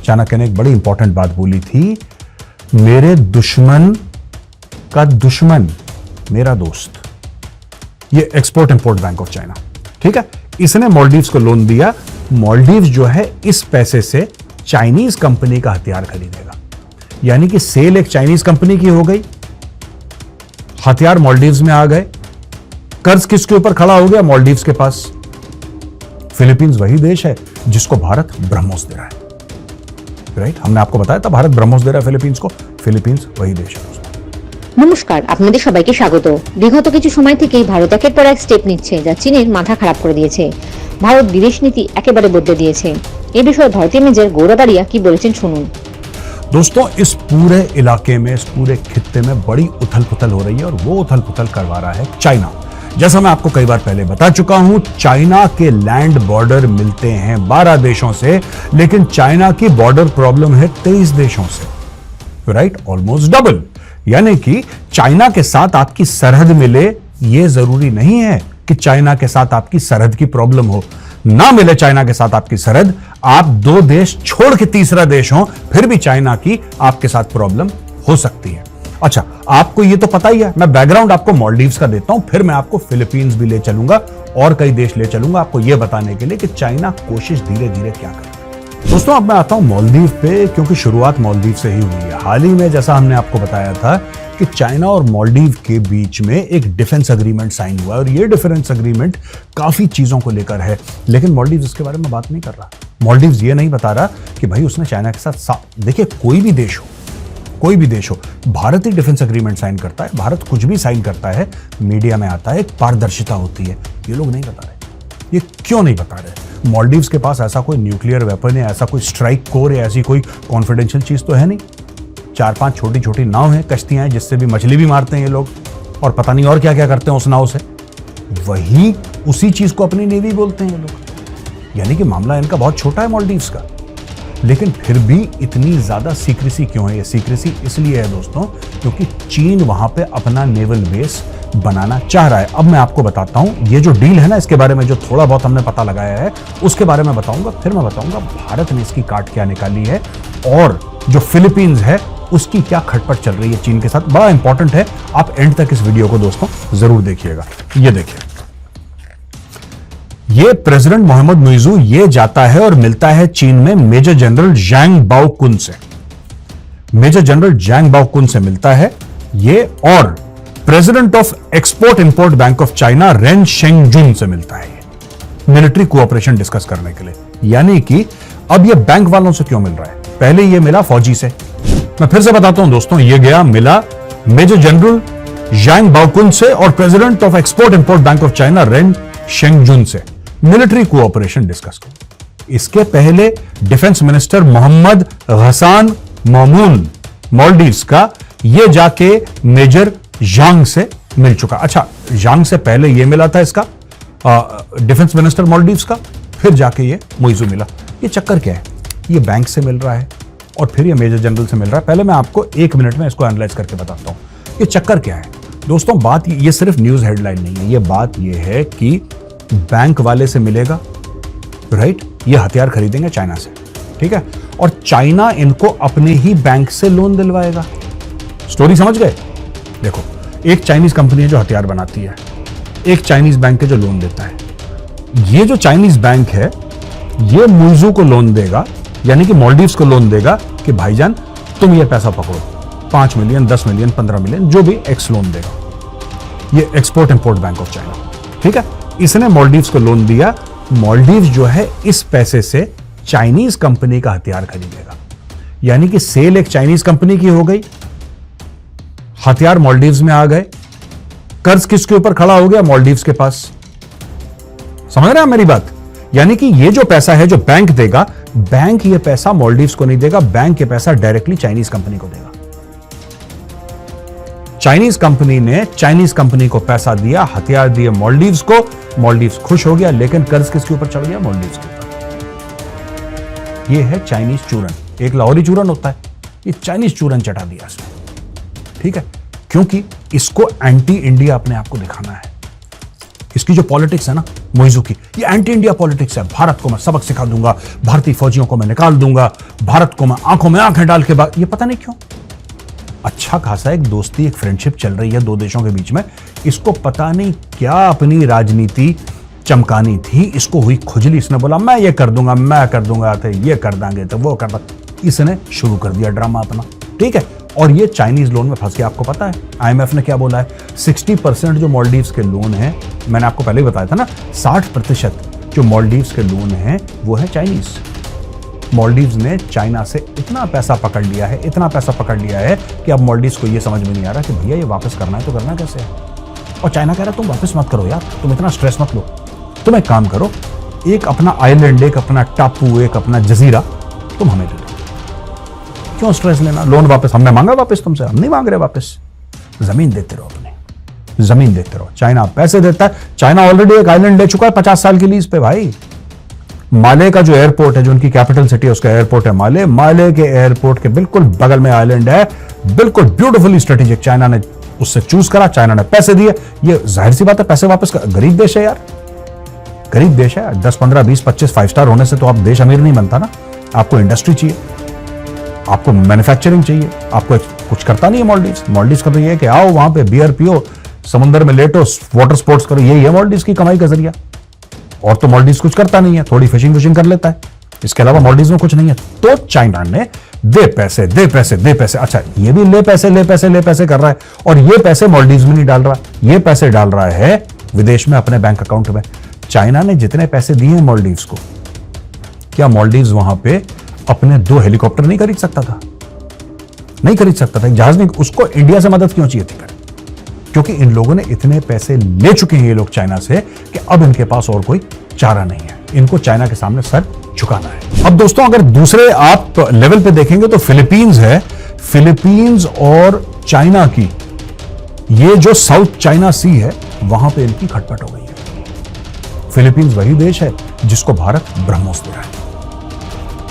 चाणक्य ने एक बड़ी इंपॉर्टेंट बात बोली थी, मेरे दुश्मन का दुश्मन मेरा दोस्त। ये export import bank of China, ठीक है, इसने मालदीव्स को लोन दिया। मालदीव्स जो है इस पैसे से चाइनीज कंपनी का हथियार खरीदेगा, यानी कि सेल एक चाइनीज कंपनी की हो गई, हथियार मालदीव्स में आ गए, कर्ज किसके ऊपर खड़ा हो गया? मालदीव्स के पास। फिलीपींस वही देश है जिसको भारत ब्रह्मोस दे रहा है, राइट? हमने आपको बताया था भारत ब्रह्मोस दे रहा है फिलीपींस को, फिलीपींस वही देश है। নমস্কার, আপনাদের সবাইকে স্বাগত। বিগত কিছু সময় থেকেই ভারত একের পর এক স্টেপ নিচ্ছে যা চীনের মাথা খারাপ করে দিয়েছে। ভারত বিদেশ নীতি একেবারে বদলে দিয়েছে। এই বিষয়ে ভারতীয় মেজর গৌরবারিয়া কি বলেছেন শুনুন। दोस्तों, इस पूरे इलाके में, इस पूरे खित्ते में बड़ी उथल पुथल हो रही है और वो उथल पुथल करवा रहा है चाइना। जैसा मैं आपको कई बार पहले बता चुका हूं, चाइना के लैंड बॉर्डर मिलते हैं 12 देशों से, लेकिन चाइना की बॉर्डर प्रॉब्लम है 23 देशों से, राइट? Almost double. यानी कि चाइना के साथ आपकी सरहद मिले, यह जरूरी नहीं है कि चाइना के साथ आपकी सरहद की प्रॉब्लम हो। ना मिले चाइना के साथ आपकी सरहद, आप दो देश छोड़ के तीसरा देश हो, फिर भी चाइना की आपके साथ प्रॉब्लम हो सकती है। अच्छा, आपको ये तो पता ही है। मैं बैकग्राउंड आपको मालदीव्स का देता हूं, फिर मैं आपको फिलीपींस भी ले चलूंगा और कई देश ले चलूंगा, आपको यह बताने के लिए कि चाइना कोशिश धीरे धीरे क्या करे। दोस्तों, अब मैं आता हूं मालदीव पे, क्योंकि शुरुआत मालदीव से ही हुई है। हाल ही में जैसा हमने आपको बताया था कि चाइना और मालदीव के बीच में एक डिफेंस एग्रीमेंट साइन हुआ, और ये डिफेंस एग्रीमेंट काफी चीजों को लेकर है, लेकिन मालदीव इसके बारे में बात नहीं कर रहा। मालदीव ये नहीं बता रहा कि भाई उसने चाइना के साथ देखिए, कोई भी देश हो, भारत ही डिफेंस एग्रीमेंट साइन करता है, भारत कुछ भी साइन करता है, मीडिया में आता है, एक पारदर्शिता होती है। ये लोग नहीं बता रहे। ये क्यों नहीं बता रहे? मालदीव्स के पास ऐसा कोई न्यूक्लियर वेपन है, ऐसा कोई स्ट्राइक कोर है, ऐसी कोई कॉन्फिडेंशियल चीज तो है नहीं। 4-5 छोटी छोटी नाव हैं, कश्तियां हैं, जिससे भी मछली भी मारते हैं ये लोग, और पता नहीं और क्या क्या करते हैं उस नाव से। वही उसी चीज को अपनी नेवी बोलते हैं ये लोग। यानी कि मामला इनका बहुत छोटा है मालदीव्स का, लेकिन फिर भी इतनी ज्यादा सीक्रेसी क्यों है? ये सीक्रेसी इसलिए है दोस्तों, क्योंकि चीन वहां पे अपना नेवल बेस बनाना चाह रहा है। अब मैं आपको बताता हूं, ये जो डील है ना, इसके बारे में जो थोड़ा बहुत हमने पता लगाया है उसके बारे में बताऊंगा, फिर मैं बताऊंगा भारत ने इसकी काट क्या निकाली है, और जो फिलीपींस है उसकी क्या खटपट चल रही है चीन के साथ। बड़ा इंपॉर्टेंट है, आप एंड तक इस वीडियो को दोस्तों जरूर देखिएगा। ये देखिए, ये प्रेसिडेंट मोहम्मद मुइजू ये जाता है और मिलता है चीन में मेजर जनरल ज़ैंग बाओकुन से। मेजर जनरल ज़ैंग बाओकुन से मिलता है ये, और president of export import bank of China Ren Shengjun से मिलता है ये, मिलिट्री कोऑपरेशन डिस्कस करने के लिए। यानी कि अब ये बैंक वालों से क्यों मिल रहा है? पहले ये मिला फौजी से। मैं फिर से बताता हूं दोस्तों, ये गया मिला मेजर जनरल ज़ैंग बाओकुन से और president of export import bank of China Ren Shengjun से, मिलिट्री कोऑपरेशन डिस्कस करो। इसके पहले डिफेंस मिनिस्टर मोहम्मद गसान मामून मालदीव्स का, ये जाके मेजर ज़ांग से मिल चुका। अच्छा, ज़ांग से पहले ये मिला था इसका डिफेंस मिनिस्टर मालदीव्स का, फिर जाके ये मुइजू मिला। ये चक्कर क्या है? ये बैंक से मिल रहा है और फिर ये मेजर जनरल से मिल रहा है। पहले मैं आपको 1 मिनट में इसको एनालाइज करके बताता हूं ये चक्कर क्या है। दोस्तों, बात ये सिर्फ न्यूज हेडलाइन नहीं है, ये बात ये है कि बैंक वाले से मिलेगा, राइट? ये हथियार खरीदेंगे चाइना से, ठीक है, और चाइना इनको अपने ही बैंक से लोन दिलवाएगा। स्टोरी समझ गए? देखो, एक चाइनीज कंपनी है जो हथियार बनाती है, एक चाइनीज बैंक है जो लोन देता है। ये जो चाइनीज बैंक है ये मुइजू को लोन देगा, यानी कि मालदीव्स को लोन देगा कि भाईजान तुम ये पैसा पकड़ो, 5 मिलियन, 10 मिलियन, 15 मिलियन, जो भी एक्स लोन देगा। ये export import bank of China, ठीक है, इसने मालदीव्स को लोन दिया। मालदीव्स जो है इस पैसे से चाइनीज कंपनी का हथियार खरीदेगा, यानी कि सेल एक चाइनीज कंपनी की हो गई, हथियार मालदीव्स में आ गए, कर्ज किसके ऊपर खड़ा हो गया? मालदीव्स के पास। समझ रहे हैं मेरी बात? यानी कि ये जो पैसा है जो बैंक देगा, बैंक ये पैसा मालदीव्स को नहीं देगा, बैंक ये पैसा डायरेक्टली चाइनीज कंपनी को देगा। चाइनीज कंपनी ने चाइनीज कंपनी को पैसा दिया, हथियार दिए मालदीव्स को, मालदीव्स खुश हो गया, लेकिन कर्ज किसके ऊपर चढ़ गया? मालदीव्स के ऊपर। ये है चाइनीज चूरन। एक लाहौरी चूरन होता है, ये चाइनीज चूरन चढ़ा दिया इसमें, ठीक है, क्योंकि इसको एंटी इंडिया अपने आप को दिखाना है। इसकी जो पॉलिटिक्स है ना मोइजुकी, ये एंटी इंडिया पॉलिटिक्स है। भारत को मैं सबक सिखा दूंगा, भारतीय फौजियों को मैं निकाल दूंगा, भारत को मैं आंखों में आंखें डाल के ये पता नहीं क्यों। अच्छा खासा एक दोस्ती, एक फ्रेंडशिप चल रही है दो देशों के बीच में, इसको पता नहीं क्या अपनी राजनीति चमकानी थी, इसको हुई खुजली, इसने बोला मैं ये कर दूंगा, मैं कर दूंगा, तो ये कर देंगे तो वो कर देंगे, इसने शुरू कर दिया ड्रामा अपना, ठीक है। और ये चाइनीज लोन में फंस गया। आपको पता है आईएमएफ ने क्या बोला है, 60% जो मालदीव्स के लोन हैं, मैंने आपको पहले ही बताया था ना, 60% जो मालदीव्स के लोन हैं वो है चाइनीज। मालदीव्स ने चाइना से इतना पैसा पकड़ लिया है, इतना पैसा पकड़ लिया है कि अब मालदीव्स को ये समझ में नहीं आ रहा कि भैया ये वापस करना है तो करना कैसे है। और चाइना कह रहा है तुम वापस मत करो यार, तुम इतना स्ट्रेस मत लो, तुम एक काम करो, एक अपना आइलैंड, एक अपना टापू, एक अपना जजीरा तुम हमें दे दो, क्यों स्ट्रेस लेना, लोन वापस हमने मांगा, वापस तुमसे हम नहीं मांग रहे, वापस जमीन देते रहो, अपने जमीन देते रहो। चाइना पैसे देता है, चाइना ऑलरेडी एक आइलैंड ले चुका है 50 साल की लीज पे भाई। माले का जो एयरपोर्ट है, जो उनकी कैपिटल सिटी है, उसका एयरपोर्ट है माले, माले के एयरपोर्ट के बिल्कुल बगल में आइलैंड है, बिल्कुल ब्यूटीफुली स्ट्रेटेजिक, चाइना ने उससे चूज करा, चाइना ने पैसे दिए, ये जाहिर सी बात है पैसे वापस कर, गरीब देश है यार, गरीब देश है, 10, 15, 20, 25 5 स्टार होने से तो आप देश अमीर नहीं बनता ना, आपको इंडस्ट्री चाहिए, आपको मैन्युफैक्चरिंग चाहिए, आपको कुछ करता नहीं है मालदीव्स। मालदीव्स का तो ये है कि आओ वहां पे बियर पियो, समुद्र में लेटो, वाटर स्पोर्ट्स करो, यही है मालदीव्स की कमाई का जरिया। और तो मालदीव्स कुछ करता नहीं है, थोड़ी फिशिंग विशिंग कर लेता है, इसके अलावा मालदीव्स में कुछ नहीं है। तो चाइना ने दे पैसे दे पैसे दे पैसे, अच्छा ये भी ले पैसे ले पैसे ले पैसे कर रहा है, और ये पैसे मालदीव्स में नहीं डाल रहा, ये पैसे डाल रहा है विदेश में अपने बैंक अकाउंट में। चाइना ने जितने पैसे दिए हैं मालदीव्स को, क्या मालदीव्स वहां पे अपने 2 हेलीकॉप्टर नहीं खरीद सकता था? नहीं खरीद सकता था, जहाज नहीं। उसको इंडिया से मदद क्यों चाहिए थी? क्योंकि इन लोगों ने इतने पैसे ले चुके हैं ये लोग चाइना से कि अब इनके पास और कोई चारा नहीं है, इनको चाइना के सामने सर झुकाना है। अब दोस्तों अगर दूसरे आप लेवल पे देखेंगे तो फिलीपींस है, फिलीपींस और चाइना की ये जो साउथ चाइना सी है, वहां पे इनकी खटपट हो गई है। फिलीपींस वही देश है जिसको भारत ब्रह्मोस दे रहा है,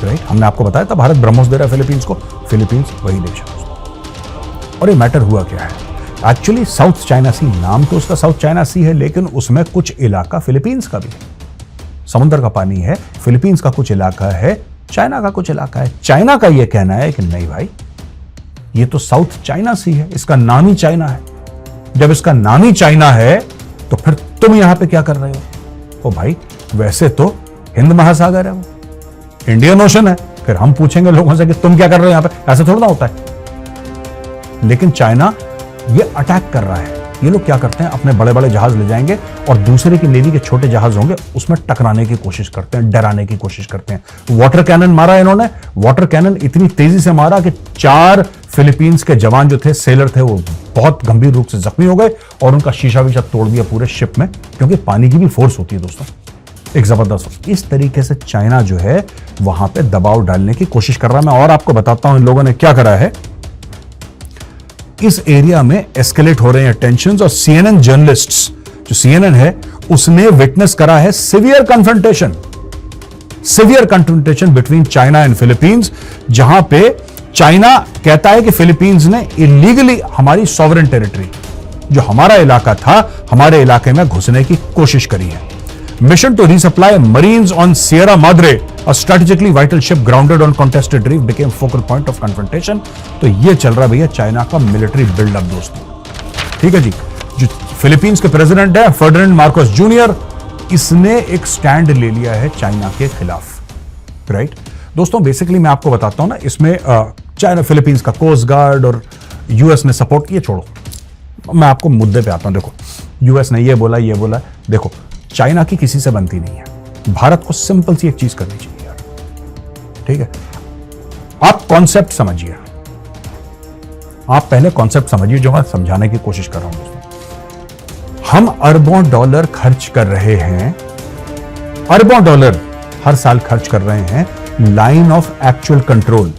राइट? हमने आपको बताया था भारत ब्रह्मोस दे रहा है फिलीपींस को, फिलीपींस वही देश है। और ये मैटर हुआ क्या है, एक्चुअली साउथ चाइना सी, नाम तो उसका साउथ चाइना सी है, लेकिन उसमें कुछ इलाका फिलीपींस का भी है, समुद्र का पानी है, फिलीपींस का कुछ इलाका है, चाइना का कुछ इलाका है। चाइना का यह कहना है कि नहीं भाई, ये तो साउथ चाइना सी है, इसका नाम ही चाइना है। जब इसका नाम ही चाइना है तो फिर तुम यहां पे क्या कर रहे हो? ओ भाई, वैसे तो हिंद महासागर है, वो इंडियन ओशन है, फिर हम पूछेंगे लोगों से कि तुम क्या कर रहे हो यहां पे, ऐसा थोड़ा ना होता है। लेकिन चाइना ये अटैक कर रहा है। ये लोग क्या करते हैं, अपने बड़े बड़े जहाज ले जाएंगे और दूसरे की नेवी के छोटे जहाज होंगे उसमें टकराने की कोशिश करते हैं, डराने की कोशिश करते हैं। वाटर कैनन मारा इन्होंने, वाटर कैनन इतनी तेजी से मारा कि 4 फिलीपींस के जवान जो थे, सेलर थे, वो बहुत गंभीर रूप से जख्मी हो गए और उनका शीशा वीशा तोड़ दिया पूरे शिप में, क्योंकि पानी की भी फोर्स होती है दोस्तों, एक जबरदस्त। इस तरीके से चाइना जो है वहां पे दबाव डालने की कोशिश कर रहा है। मैं और आपको बताता हूं इन लोगों ने क्या करा है। इस एरिया में एस्केलेट हो रहे हैं टेंशंस, और सीएनएन जर्नलिस्ट्स, जो सीएनएन है उसने विटनेस करा है severe confrontation between China and Philippines, जहां पे चाइना कहता है कि फिलीपींस ने इलीगली हमारी सॉवरेन टेरिटरी, जो हमारा इलाका था, हमारे इलाके में घुसने की कोशिश करी है। Mission to resupply Marines on Sierra Madre, a strategically vital ship grounded on contested reef, became focal point of confrontation. तो ये चल रहा है भैया चाइना का मिलिट्री बिल्डअप दोस्तों, ठीक है जी। जो फिलीपींस के प्रेसिडेंट है फर्डिनेंड मार्कोस जूनियर, इसने एक स्टैंड ले लिया है चाइना के खिलाफ, राइट? दोस्तों बेसिकली मैं आपको बताता हूं ना, इसमें चाइना फिलीपींस का कोस्ट गार्ड और यूएस ने सपोर्ट किया, छोड़ो मैं आपको मुद्दे पे आता हूं। देखो यूएस ने ये बोला, देखो चाइना की किसी से बनती नहीं है, भारत को सिंपल सी एक चीज करनी चाहिए यार, ठीक है? आप कॉन्सेप्ट समझिए, आप पहले कॉन्सेप्ट समझिए जो मैं समझाने की कोशिश कर रहा हूं दोस्तों। हम अरबों डॉलर खर्च कर रहे हैं, अरबों डॉलर हर साल खर्च कर रहे हैं लाइन ऑफ एक्चुअल कंट्रोल,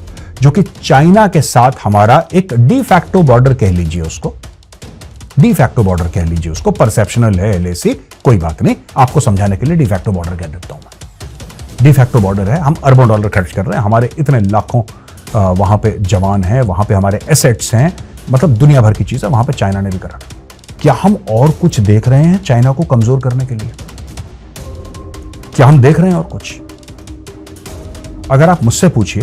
जो कि चाइना के साथ हमारा एक डी फैक्टो बॉर्डर कह लीजिए उसको, डी फैक्टो बॉर्डर कह लीजिए उसको, परसेप्शनल है एलएसी, कोई बात नहीं, आपको समझाने के लिए डी फैक्टो बॉर्डर कह देता हूं मैं। डी फैक्टो बॉर्डर है, हम अरबों डॉलर खर्च कर रहे हैं, हमारे इतने लाखों वहां पे जवान हैं, वहां पे हमारे एसेट्स हैं, मतलब दुनिया भर की चीज है, वहां पे चाइना ने भी करा, क्या हम और कुछ देख रहे हैं चाइना को कमजोर करने के लिए? क्या हम देख रहे हैं और कुछ? अगर आप मुझसे पूछिए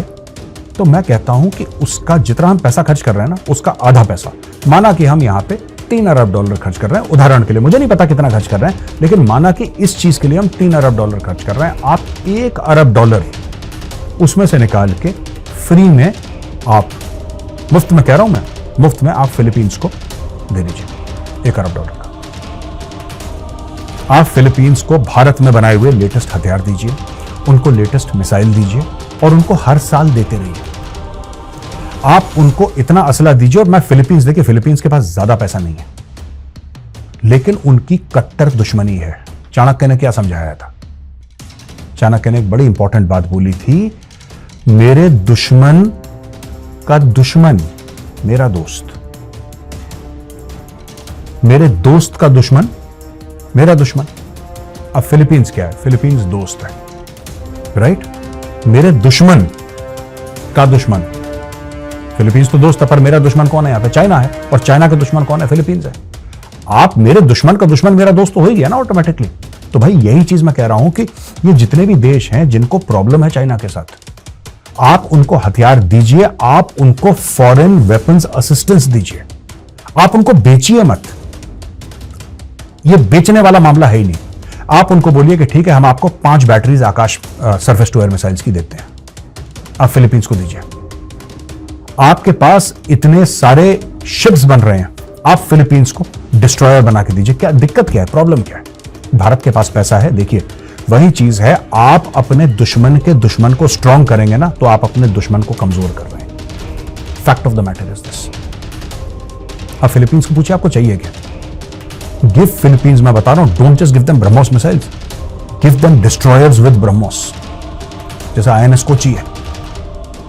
तो मैं कहता हूं कि उसका जितना हम पैसा खर्च कर रहे हैं ना, उसका आधा पैसा, माना कि हम यहां पे $3 अरब खर्च कर रहे हैं, उदाहरण के लिए, मुझे नहीं पता कितना खर्च कर रहे हैं, लेकिन माना कि इस चीज के लिए हम $3 अरब खर्च कर रहे हैं, आप $1 अरब उसमें से निकाल के फ्री में, आप मुफ्त में कह रहा हूं मैं, मुफ्त में आप फिलीपींस को दे दीजिए $1 अरब का। आप फिलीपींस को भारत में बनाए हुए लेटेस्ट हथियार दीजिए, उनको लेटेस्ट मिसाइल दीजिए और उनको हर साल देते रहिए। आप उनको इतना असला दीजिए, और मैं फिलीपींस, देखिए फिलीपींस के पास ज्यादा पैसा नहीं है, लेकिन उनकी कट्टर दुश्मनी है। चाणक्य ने क्या समझाया था? चाणक्य ने एक बड़ी इंपॉर्टेंट बात बोली थी, मेरे दुश्मन का दुश्मन मेरा दोस्त, मेरे दोस्त का दुश्मन मेरा दुश्मन। अब फिलीपींस क्या है? फिलीपींस दोस्त है, राइट? मेरे दुश्मन का दुश्मन, फिलीपींस तो दोस्त है, पर मेरा दुश्मन कौन है? यहां पे चाइना है, और चाइना का दुश्मन कौन है? फिलीपींस है। आप मेरे दुश्मन का दुश्मन मेरा दोस्त तो हो ही गया ना ऑटोमेटिकली। तो भाई यही चीज मैं कह रहा हूं कि ये जितने भी देश हैं जिनको प्रॉब्लम है चाइना के साथ, आप उनको हथियार दीजिए, आप उनको फॉरेन वेपन्स असिस्टेंस दीजिए, आप उनको बेचिए मत। ये बेचने वाला मामला है ही नहीं। आप उनको बोलिए कि ठीक है, हम आपको 5 batteries Akash surface to air missiles की देते हैं, आप फिलीपींस को दीजिए। आपके पास इतने सारे शिप्स बन रहे हैं, आप फिलीपींस को डिस्ट्रॉयर बना के दीजिए। क्या दिक्कत, क्या है, प्रॉब्लम क्या है? भारत के पास पैसा है। देखिए वही चीज है, आप अपने दुश्मन के दुश्मन को स्ट्रांग करेंगे ना, तो आप अपने दुश्मन को कमजोर कर रहे हैं। Fact of the matter is this. आप फिलीपींस को पूछिए आपको चाहिए क्या? गिव फिलीपींस, मैं बता रहा हूं, don't just give them BrahMos missiles, give them destroyers with BrahMos. जैसा INS कोची है,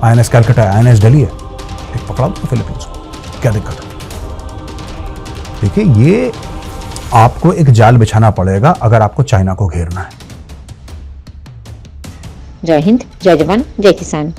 INS कैलकाटा है, INS दिल्ली है, एक पकड़ा दो फिलीपींस को, क्या दिक्कत है? देखिए ये आपको एक जाल बिछाना पड़ेगा अगर आपको चाइना को घेरना है। जय हिंद, जय जवान, जय किसान।